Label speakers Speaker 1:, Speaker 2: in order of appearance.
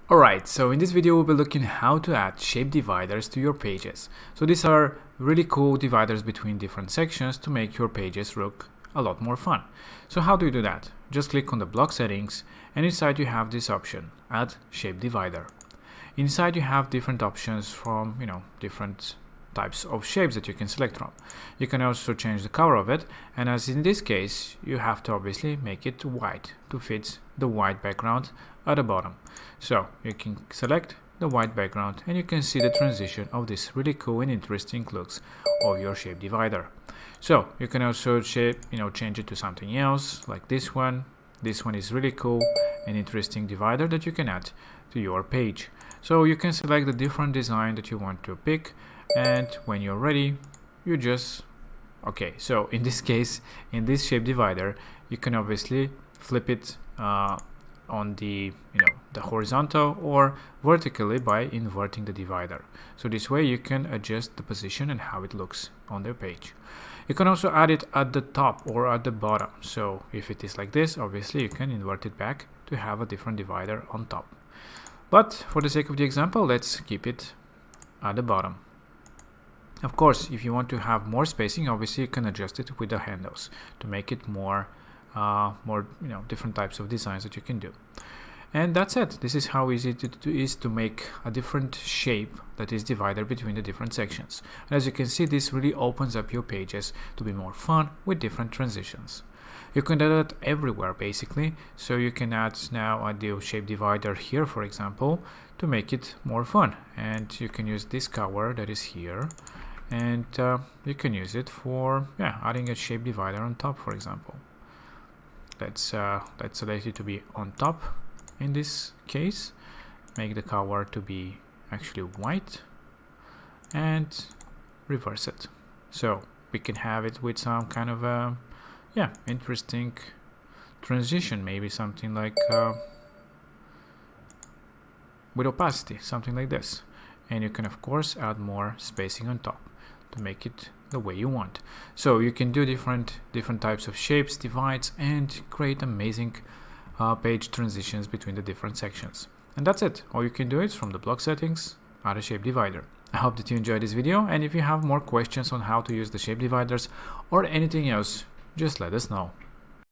Speaker 1: Alright, so in this video we'll be looking how to add shape dividers to your pages. So these are really cool dividers between different sections to make your pages look a lot more fun. So how do you do that? Just click on the block settings and inside you have this option, add shape divider. Inside you have different options from, different types of shapes that you can select from. You can also change the color of it, and as in this case you have to obviously make it white to fit the white background at the bottom. So you can select the white background and you can see the transition of this really cool and interesting looks of your shape divider. So you can also change it to something else like this one. This one is really cool and interesting divider that you can add to your page. So you can select the different design that you want to pick, and when you're ready you just so in this case, in this shape divider, you can obviously flip it on the the horizontal or vertically by inverting the divider. So this way you can adjust the position and how it looks on the page. You can also add it at the top or at the bottom. So if it is like this, obviously you can invert it back to have a different divider on top. But for the sake of the example, let's keep it at the bottom. Of course, if you want to have more spacing, obviously you can adjust it with the handles to make it more different types of designs that you can do. And that's it. This is how easy it is to make a different shape that is divided between the different sections. And as you can see, this really opens up your pages to be more fun with different transitions. You can do that everywhere basically. So you can add now a shape divider here, for example, to make it more fun. And you can use this color that is here, and you can use it for adding a shape divider on top, for example. Let's select it to be on top. In this case, make the color to be actually white and reverse it. So we can have it with some kind of a interesting transition, maybe something like with opacity, something like this. And you can of course add more spacing on top to make it the way you want. So you can do different types of shapes, divides, and create amazing page transitions between the different sections. And that's it. All you can do is from the block settings, add a shape divider. I hope that you enjoyed this video, and if you have more questions on how to use the shape dividers or anything else, just let us know.